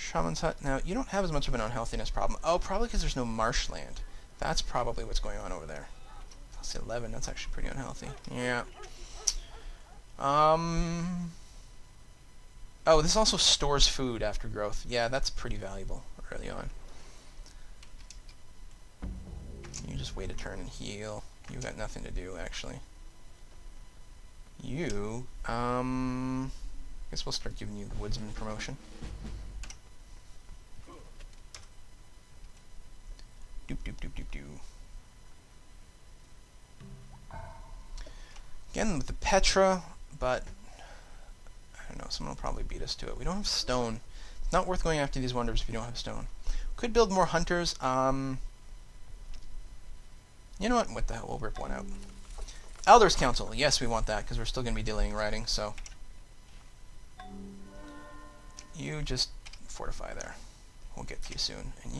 Shaman's hut. Now, you don't have as much of an unhealthiness problem. Oh, probably because there's no marshland. That's probably what's going on over there. I'll say 11. That's actually pretty unhealthy. Yeah. Oh, this also stores food after growth. Yeah, that's pretty valuable early on. You just wait a turn and heal. You've got nothing to do, actually. You, guess we'll start giving you the woodsman promotion. Doop doop doop doop doo. Again with the Petra, but I don't know, someone will probably beat us to it. We don't have stone. It's not worth going after these wonders if you don't have stone. Could build more hunters. You know what the hell, we'll rip one out. Elders Council, yes, we want that, because we're still going to be delaying writing, so... You just fortify there. We'll get to you soon. And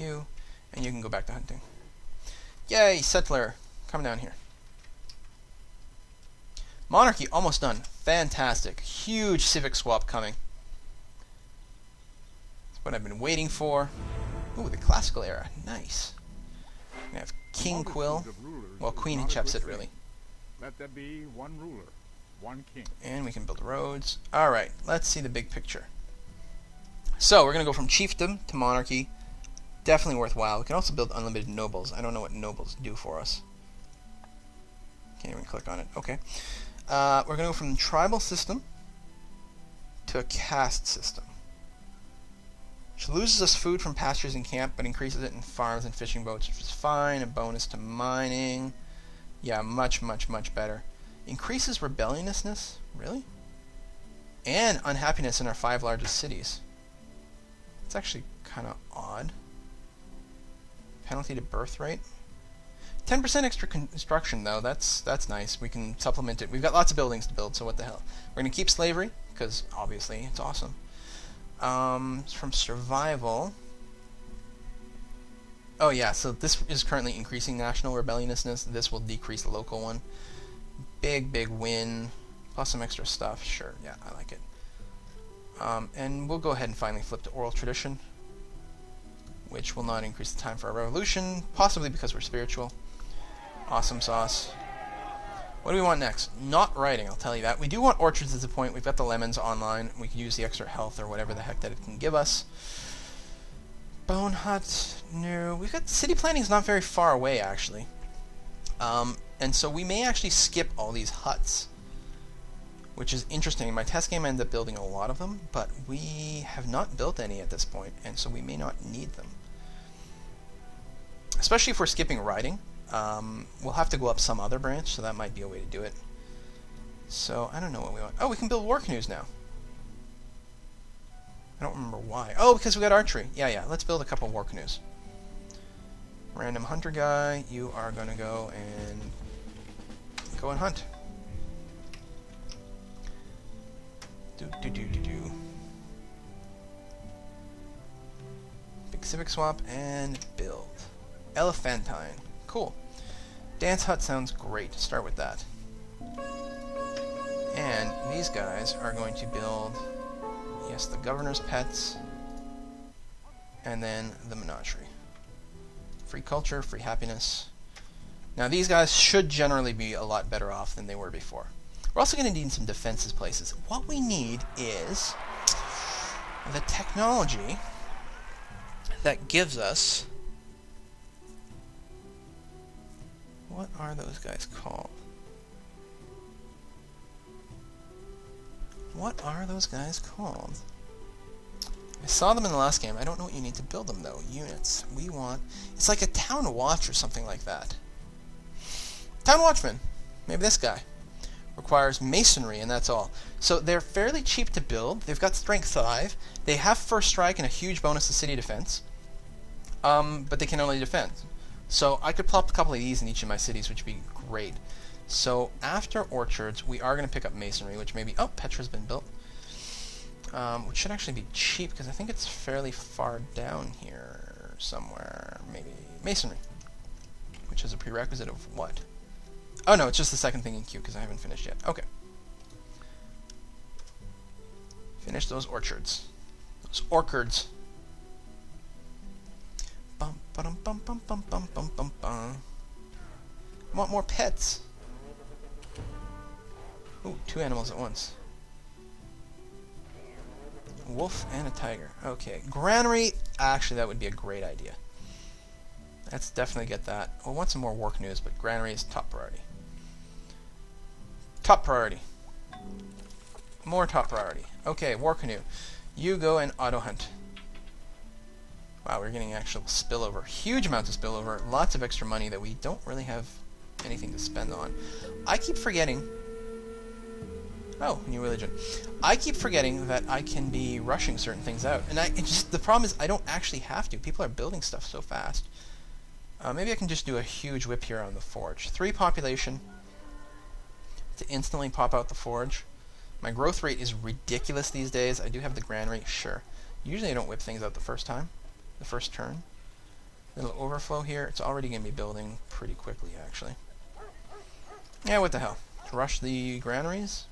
you can go back to hunting. Yay, settler! Come down here. Monarchy, almost done. Fantastic. Huge civic swap coming. That's what I've been waiting for. Ooh, the classical era. Nice. We have King Quill. Well, Queen Hatshepsut, really. Let there be one ruler, one king. And we can build roads. Alright, let's see the big picture. So, we're going to go from chiefdom to monarchy. Definitely worthwhile. We can also build unlimited nobles. I don't know what nobles do for us. Can't even click on it. Okay. We're going to go from tribal system to a caste system. Which loses us food from pastures and camp, but increases it in farms and fishing boats, which is fine. A bonus to mining. Yeah, much, much, much better. Increases rebelliousness? Really? And unhappiness in our 5 largest cities. It's actually kind of odd. Penalty to birth rate. 10% extra construction, though. That's nice. We can supplement it. We've got lots of buildings to build, so what the hell. We're going to keep slavery, because obviously it's awesome. From survival... Oh yeah, so this is currently increasing national rebelliousness. This will decrease the local one. Big, big win. Plus some extra stuff. Sure, yeah, I like it. And we'll go ahead and finally flip to oral tradition, which will not increase the time for our revolution, possibly because we're spiritual. Awesome sauce. What do we want next? Not writing, I'll tell you that. We do want orchards at the point. We've got the lemons online. We can use the extra health or whatever the heck that it can give us. Bone hut, no. We've got city planning is not very far away, actually. And so we may actually skip all these huts, which is interesting. In my test game, I ended up building a lot of them, but we have not built any at this point, and so we may not need them. Especially if we're skipping riding. We'll have to go up some other branch, so that might be a way to do it. So, I don't know what we want. Oh, we can build war canoes now. I don't remember why. Oh, because we got archery. Yeah, let's build a couple war canoes. Random hunter guy, you are going to go and hunt. Do. Big civic swap and build. Elephantine. Cool. Dance hut sounds great. Start with that. And these guys are going to build, yes, the governor's pets, and then the menagerie. Free culture, free happiness. Now these guys should generally be a lot better off than they were before. We're also going to need some defenses places. What we need is the technology that gives us... What are those guys called? What are those guys called? I saw them in the last game. I don't know what you need to build them, though. Units. We want... It's like a town watch or something like that. Town watchman. Maybe this guy. Requires masonry, and that's all. So they're fairly cheap to build. They've got strength 5. They have first strike and a huge bonus to city defense. But they can only defend. So I could plop a couple of these in each of my cities, which would be great. So after orchards, we are going to pick up masonry, which maybe... Oh, Petra's been built. Which should actually be cheap, because I think it's fairly far down here somewhere. Maybe masonry, which is a prerequisite of what? Oh no, it's just the second thing in queue, because I haven't finished yet. Okay. Finish those orchards. Those orchards. Bum, ba-dum, bum, bum, bum, bum, bum, bum, bum. I want more pets. Ooh, 2 animals at once. A wolf and a tiger. Okay, granary. Actually, that would be a great idea. Let's definitely get that. We'll want some more war canoes, but granary is top priority. Top priority. More top priority. Okay, war canoe. You go and auto hunt. Wow, we're getting actual spillover. Huge amounts of spillover. Lots of extra money that we don't really have anything to spend on. I keep forgetting... Oh, new religion. I keep forgetting that I can be rushing certain things out. And the problem is I don't actually have to. People are building stuff so fast. Maybe I can just do a huge whip here on the forge. 3 population to instantly pop out the forge. My growth rate is ridiculous these days. I do have the granary, sure. Usually I don't whip things out the first time, the first turn. Little overflow here. It's already going to be building pretty quickly, actually. Yeah, what the hell? Rush the granaries?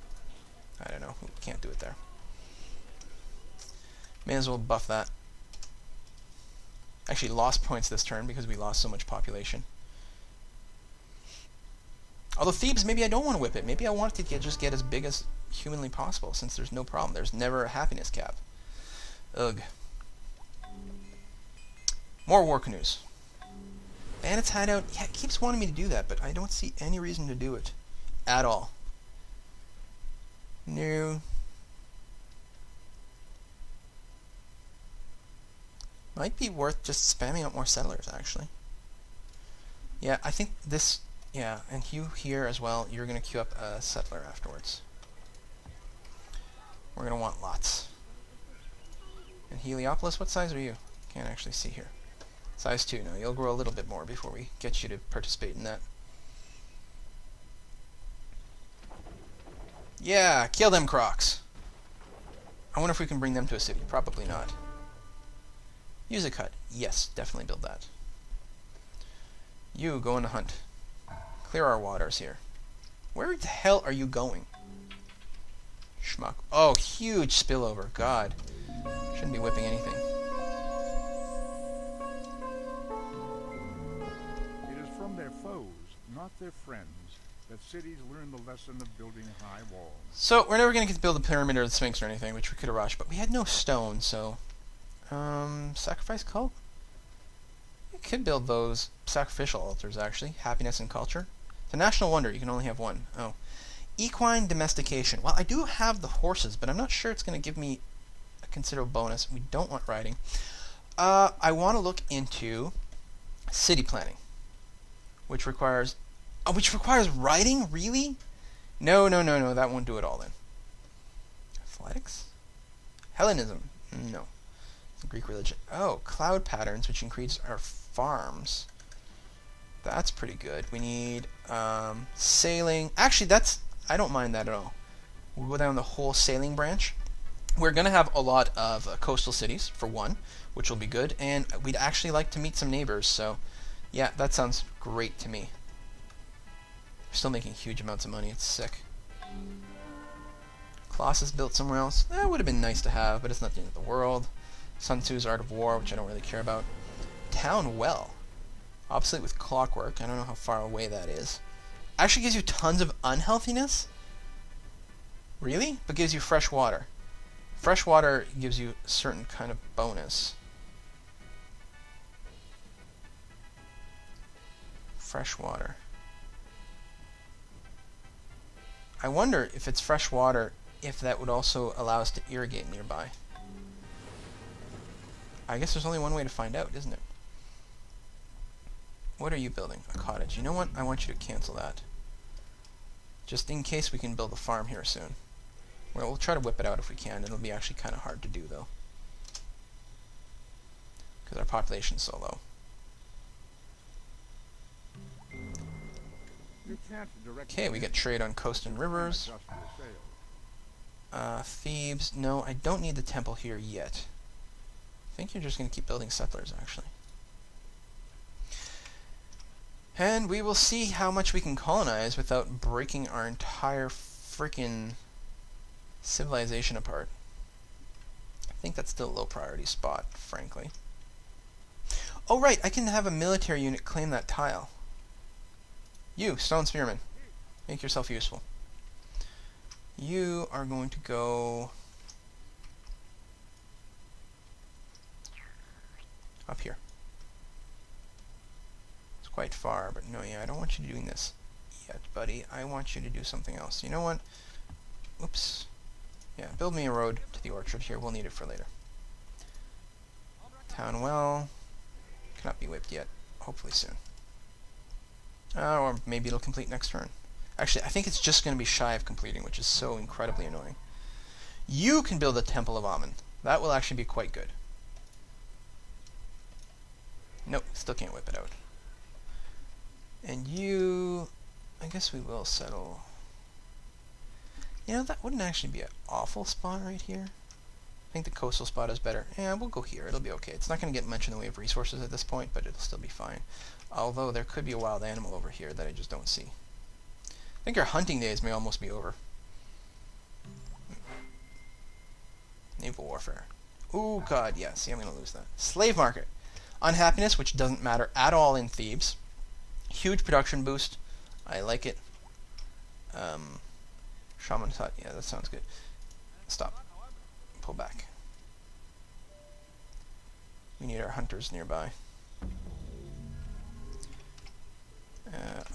I don't know. Can't do it there. May as well buff that. Actually lost points this turn because we lost so much population. Although Thebes, maybe I don't want to whip it. Maybe I want it to just get as big as humanly possible, since there's no problem. There's never a happiness cap. Ugh. More war canoes. Bandits hideout. Yeah, it keeps wanting me to do that, but I don't see any reason to do it. At all. No. Might be worth just spamming up more settlers, actually. Yeah, I think this... Yeah, and you here as well, you're going to queue up a settler afterwards. We're going to want lots. And Heliopolis, what size are you? Can't actually see here. Size 2. No, you'll grow a little bit more before we get you to participate in that. Yeah, kill them crocs. I wonder if we can bring them to a city. Probably not. Use a cut. Yes, definitely build that. You go on a hunt. Clear our waters here. Where the hell are you going? Schmuck. Oh, huge spillover. God. Shouldn't be whipping anything. It is from their foes, not their friends, that cities learn the lesson of building high walls. So, we're never going to get to build the pyramid or the Sphinx or anything, which we could have rushed, but we had no stone, so... sacrifice cult? We could build those sacrificial altars, actually. Happiness and culture. It's a national wonder. You can only have one. Oh. Equine domestication. Well, I do have the horses, but I'm not sure it's going to give me a considerable bonus. We don't want riding. I want to look into city planning, which requires... Oh, which requires riding? Really? No, no, no, no. That won't do it all, then. Athletics? Hellenism. No. It's a Greek religion. Oh, cloud patterns, which increase our farms. That's pretty good. We need sailing. Actually, that's... I don't mind that at all. We'll go down the whole sailing branch. We're going to have a lot of coastal cities, for one, which will be good. And we'd actually like to meet some neighbors, so... Yeah, that sounds great to me. We're still making huge amounts of money. It's sick. Colossus built somewhere else. That would have been nice to have, but it's not the end of the world. Sun Tzu's Art of War, which I don't really care about. Town Well. Obsolete with clockwork. I don't know how far away that is. Actually gives you tons of unhealthiness? Really? But gives you fresh water. Fresh water gives you a certain kind of bonus. Fresh water. I wonder if it's fresh water, if that would also allow us to irrigate nearby. I guess there's only one way to find out, isn't it? What are you building? A cottage. You know what? I want you to cancel that. Just in case we can build a farm here soon. Well, we'll try to whip it out if we can. It'll be actually kind of hard to do, though. Because our population's so low. Okay, we get trade on coast and rivers. Thebes. No, I don't need the temple here yet. I think you're just going to keep building settlers, actually. And we will see how much we can colonize without breaking our entire freaking civilization apart. I think that's still a low priority spot, frankly. Oh, right, I can have a military unit claim that tile. You, stone spearman, make yourself useful. You are going to go up here. It's quite far, but no, yeah, I don't want you doing this yet, buddy. I want you to do something else. You know what? Oops. Yeah, build me a road to the orchard here. We'll need it for later. Town well. Cannot be whipped yet. Hopefully soon. Or maybe it'll complete next turn. Actually, I think it's just going to be shy of completing, which is so incredibly annoying. You can build a Temple of Amun. That will actually be quite good. Nope, still can't whip it out. And you... I guess we will settle... You know, that wouldn't actually be an awful spot right here. I think the coastal spot is better. Yeah, we'll go here. It'll be okay. It's not going to get much in the way of resources at this point, but it'll still be fine. Although there could be a wild animal over here that I just don't see. I think our hunting days may almost be over. Naval warfare. Ooh, God, yeah. See, I'm going to lose that. Slave market. Unhappiness, which doesn't matter at all in Thebes. Huge production boost. I like it. Shaman's hut. Yeah, that sounds good. Stop. Pull back. We need our hunters nearby.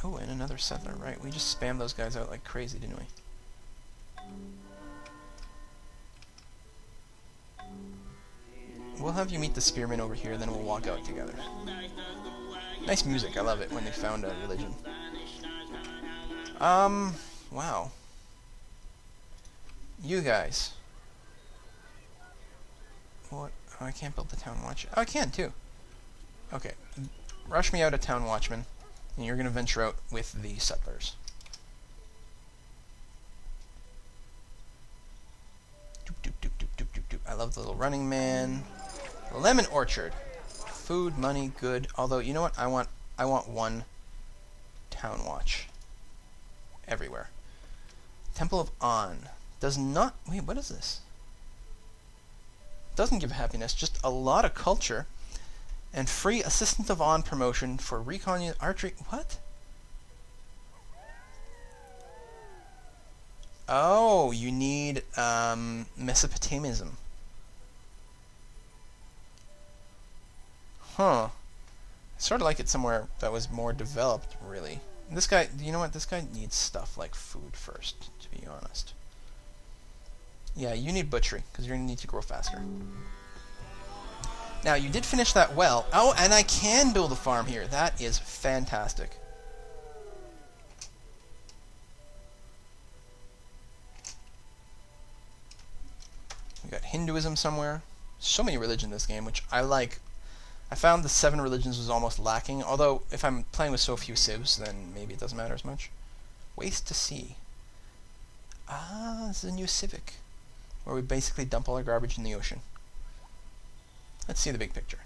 Oh, and another settler, right? We just spammed those guys out like crazy, didn't we? We'll have you meet the spearmen over here, then we'll walk out together. Nice music, I love it when they found a religion. Wow. You guys. What? Oh, I can't build the town watch. Oh, I can too. Okay. Rush me out a town watchman, and you're going to venture out with the settlers. Doop, doop, doop, doop, doop, doop, doop. I love the little running man. Lemon orchard. Food, money, good. Although, you know what? I want one town watch. Everywhere. Temple of On. Does not... Wait, what is this? Doesn't give happiness, just a lot of culture. And free Assistant of On promotion for recon archery. What? Oh, you need Mesopotamism. Huh. I sort of like it somewhere that was more developed, really. This guy, you know what? This guy needs stuff like food first, to be honest. Yeah, you need butchery, because you're going to need to grow faster. Now, you did finish that well. Oh, and I can build a farm here. That is fantastic. We got Hinduism somewhere. So many religions in this game, which I like. I found the 7 religions was almost lacking, although if I'm playing with so few civs, then maybe it doesn't matter as much. Waste to Sea. Ah, this is a new civic, where we basically dump all our garbage in the ocean. Let's see the big picture.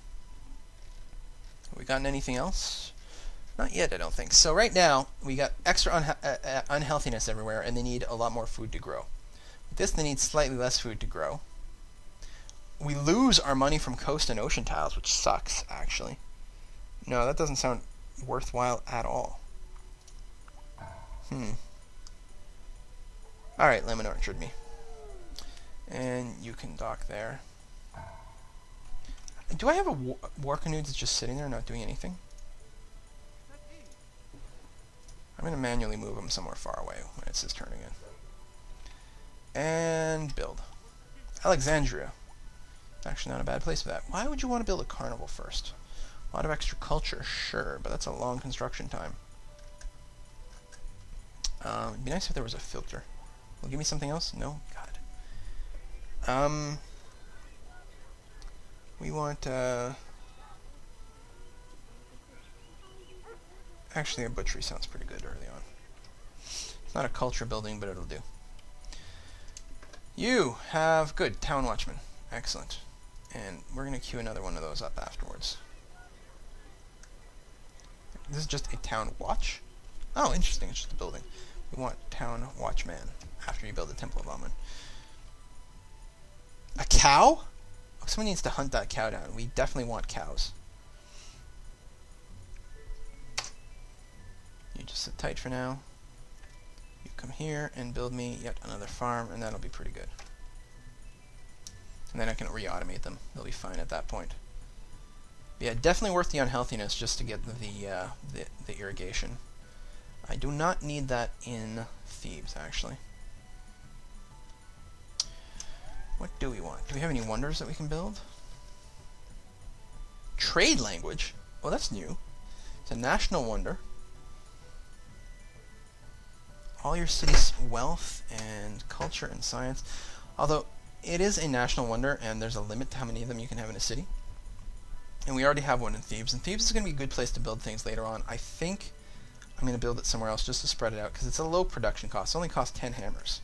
Have we gotten anything else? Not yet, I don't think. So right now, we got extra unhealthiness everywhere, and they need a lot more food to grow. With this, they need slightly less food to grow. We lose our money from coast and ocean tiles, which sucks, actually. No, that doesn't sound worthwhile at all. Alright, Lemon Orchard me. And you can dock there. Do I have a war canoe that's just sitting there not doing anything? I'm going to manually move him somewhere far away when it's his turn again. And build. Alexandria. Actually not a bad place for that. Why would you want to build a carnival first? A lot of extra culture, sure, but that's a long construction time. It'd be nice if there was a filter. Will give me something else? No? God. We want, actually, a butchery sounds pretty good early on. It's not a culture building, but it'll do. You have, good, Town Watchman. Excellent. And we're going to queue another one of those up afterwards. This is just a town watch? Oh, interesting, it's just a building. We want Town Watchman after you build the Temple of Amun. A cow? Oh, someone needs to hunt that cow down. We definitely want cows. You just sit tight for now. You come here and build me yet another farm, and that'll be pretty good. And then I can re-automate them. They'll be fine at that point. But yeah, definitely worth the unhealthiness just to get the irrigation. I do not need that in Thebes, actually. What do we want? Do we have any wonders that we can build? Trade language? Oh, that's new. It's a national wonder. All your cities' wealth and culture and science. Although, it is a national wonder, and there's a limit to how many of them you can have in a city. And we already have one in Thebes. And Thebes is going to be a good place to build things later on. I think I'm going to build it somewhere else just to spread it out, because it's a low production cost. It only costs 10 hammers.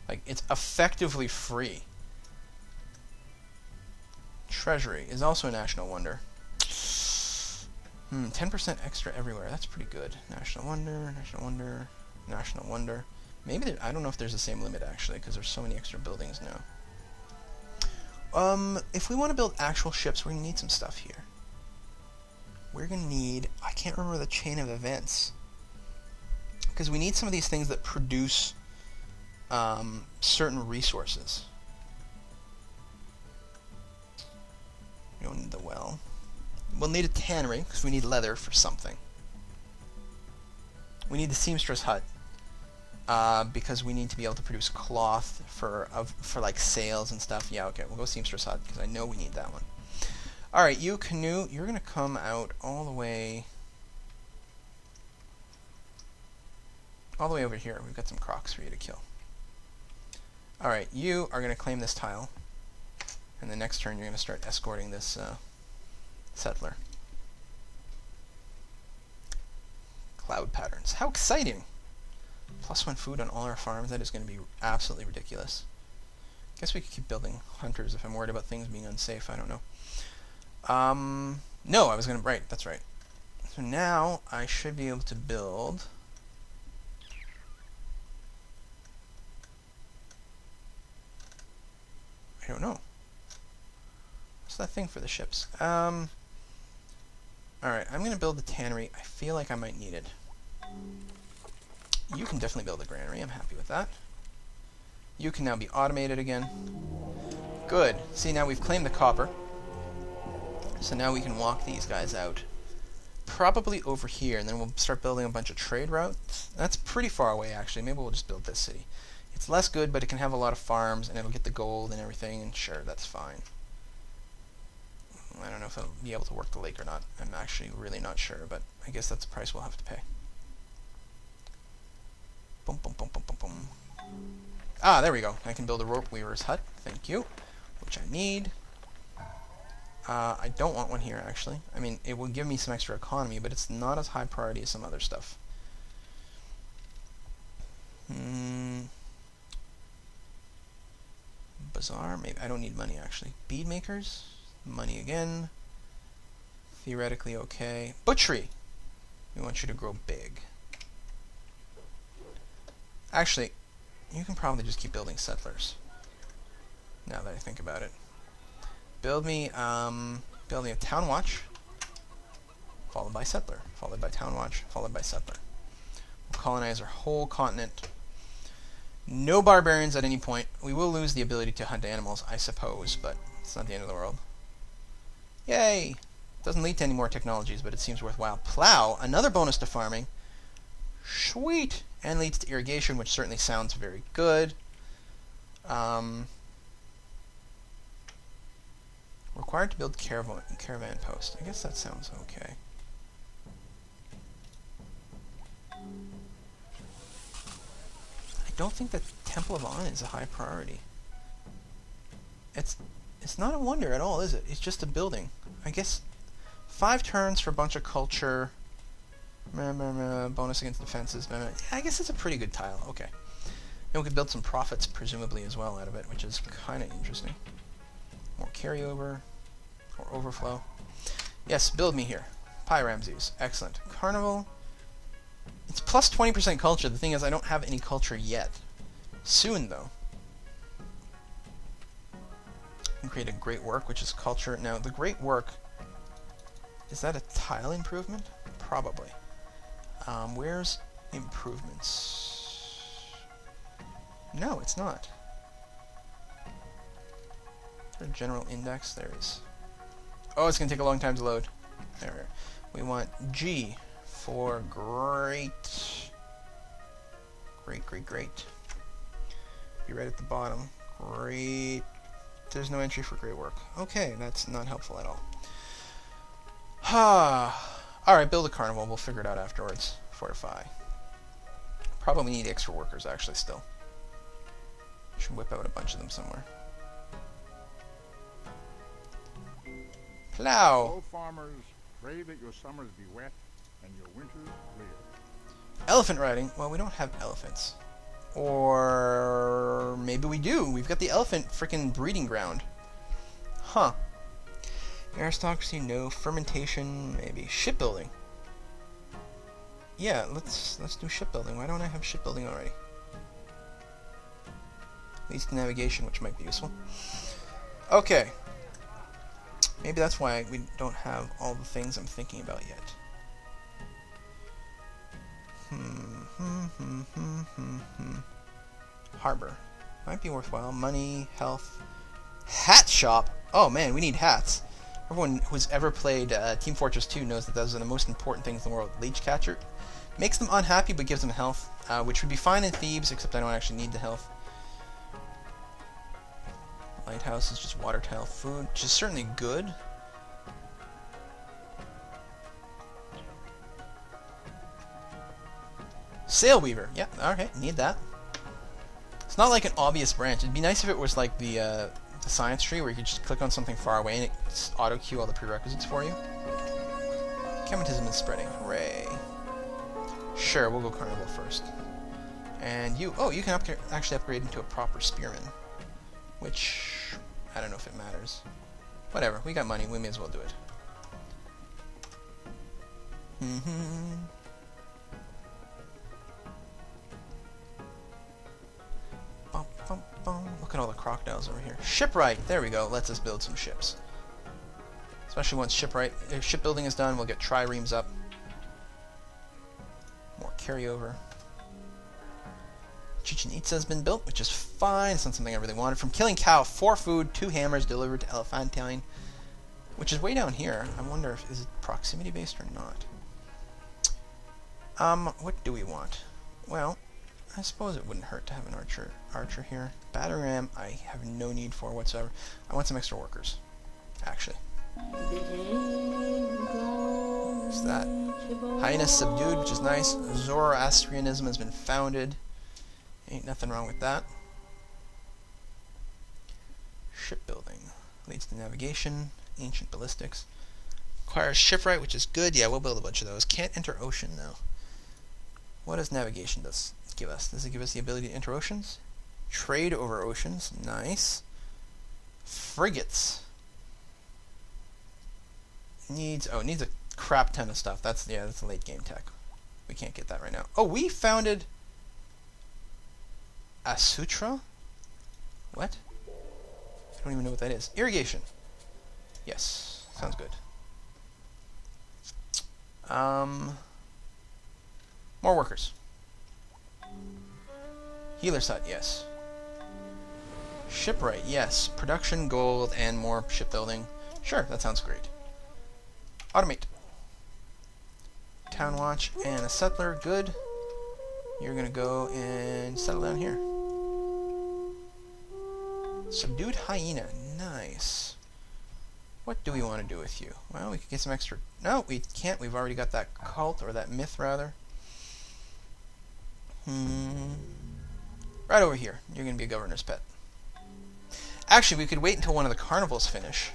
Like, it's effectively free. Treasury is also a national wonder. 10% extra everywhere. That's pretty good. National wonder, national wonder, national wonder. Maybe I don't know if there's the same limit, actually, because there's so many extra buildings now. If we want to build actual ships, we're going to need some stuff here. We're going to need... I can't remember the chain of events. Because we need some of these things that produce certain resources. We don't need the well. We'll need a tannery, because we need leather for something. We need the seamstress hut, because we need to be able to produce cloth for like sails and stuff. Yeah, okay, we'll go seamstress hut, because I know we need that one. Alright, you canoe, you're going to come out all the way over here. We've got some crocs for you to kill. Alright, you are going to claim this tile, and the next turn you're going to start escorting this settler. Cloud patterns. How exciting! +1 food on all our farms. That is going to be absolutely ridiculous. Guess we could keep building hunters if I'm worried about things being unsafe. I don't know. No, I was going to... Right, that's right. So now I should be able to build... I don't know. What's that thing for the ships? Alright, I'm going to build the tannery. I feel like I might need it. You can definitely build a granary. I'm happy with that. You can now be automated again. Good. See, now we've claimed the copper. So now we can walk these guys out. Probably over here, and then we'll start building a bunch of trade routes. That's pretty far away, actually. Maybe we'll just build this city. It's less good, but it can have a lot of farms, and it'll get the gold and everything, and sure, that's fine. I don't know if it'll be able to work the lake or not. I'm actually really not sure, but I guess that's the price we'll have to pay. Boom, boom, boom, boom, boom, boom. Ah, there we go. I can build a rope weaver's hut. Thank you. Which I need. I don't want one here, actually. I mean, it will give me some extra economy, but it's not as high priority as some other stuff. Bazaar? Maybe. I don't need money, actually. Bead makers? Money again. Theoretically okay. Butchery! We want you to grow big. Actually, you can probably just keep building settlers. Now that I think about it. Build me a town watch, followed by settler, followed by town watch, followed by settler. We'll colonize our whole continent. No barbarians at any point. We will lose the ability to hunt animals, I suppose, but it's not the end of the world. Yay! Doesn't lead to any more technologies, but it seems worthwhile. Plow, another bonus to farming. Sweet! And leads to irrigation, which certainly sounds very good. Required to build caravan post. I guess that sounds okay. I don't think that Temple of On is a high priority. It's not a wonder at all, is it? It's just a building. I guess 5 turns for a bunch of culture. Bonus against defenses. I guess it's a pretty good tile. Okay. And we could build some profits, presumably, as well out of it, which is kind of interesting. More carryover. More overflow. Yes, build me here. Pi Ramses. Excellent. Carnival. It's plus 20% culture. The thing is, I don't have any culture yet. Soon, though. And create a great work, which is culture. Now, the great work... Is that a tile improvement? Probably. Where's improvements? No, it's not. Is there a general index? There is. Oh, it's going to take a long time to load. There. We want G for great. Great. Be right at the bottom. Great. There's no entry for great work. Okay, that's not helpful at all. Alright, build a carnival. We'll figure it out afterwards. Fortify. Probably need extra workers, actually, still. Should whip out a bunch of them somewhere. Plow! So farmers, pray that your summers be wet and your winters clear. Elephant riding? Well, we don't have elephants. Or maybe we do. We've got the elephant freaking breeding ground. Huh. Aristocracy, no. Fermentation, maybe. Shipbuilding. Yeah, let's do shipbuilding. Why don't I have shipbuilding already? Leads to navigation, which might be useful. Okay. Maybe that's why we don't have all the things I'm thinking about yet. Harbor. Might be worthwhile. Money, health. Hat shop! Oh man, we need hats. Everyone who's ever played Team Fortress 2 knows that those are the most important things in the world. Leech catcher. Makes them unhappy but gives them health, which would be fine in Thebes, except I don't actually need the health. Lighthouse is just water tile food, which is certainly good. Sail Weaver. Yeah, okay, need that. It's not like an obvious branch. It'd be nice if it was like the science tree where you could just click on something far away and it auto-queue all the prerequisites for you. Chematism is spreading. Hooray. Sure, we'll go Carnival first. And you... Oh, you can actually upgrade into a proper spearman. Which... I don't know if it matters. Whatever, we got money. We may as well do it. Look at all the crocodiles over here. Shipwright! There we go. Lets us build some ships. Especially once shipbuilding is done, we'll get triremes up. More carryover. Chichen Itza has been built, which is fine. It's not something I really wanted. From Killing Cow, 4 food, 2 hammers delivered to Elephantine, which is way down here. I wonder if is it proximity based or not. What do we want? Well, I suppose it wouldn't hurt to have an archer here. Battering ram, I have no need for whatsoever. I want some extra workers, actually. What's that? Highness subdued, which is nice. Zoroastrianism has been founded. Ain't nothing wrong with that. Shipbuilding leads to navigation. Ancient ballistics. Requires shipwright, which is good. Yeah, we'll build a bunch of those. Can't enter ocean, though. What does navigation give us? Does it give us the ability to enter oceans? Trade over oceans. Nice. Frigates. Needs a crap ton of stuff. That's a late game tech. We can't get that right now. Oh, we founded Asutra? What? I don't even know what that is. Irrigation. Yes. Sounds good. More workers. Healer's hut, yes. Shipwright, yes. Production, gold, and more shipbuilding. Sure, that sounds great. Automate. Town watch and a settler, good. You're gonna go and settle down here. Subdued hyena, nice. What do we want to do with you? Well, we could get some extra... No, we can't. We've already got that cult, or that myth, rather. Right over here. You're going to be a governor's pet. Actually, we could wait until one of the carnivals finish.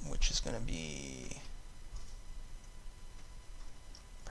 Which is going to be...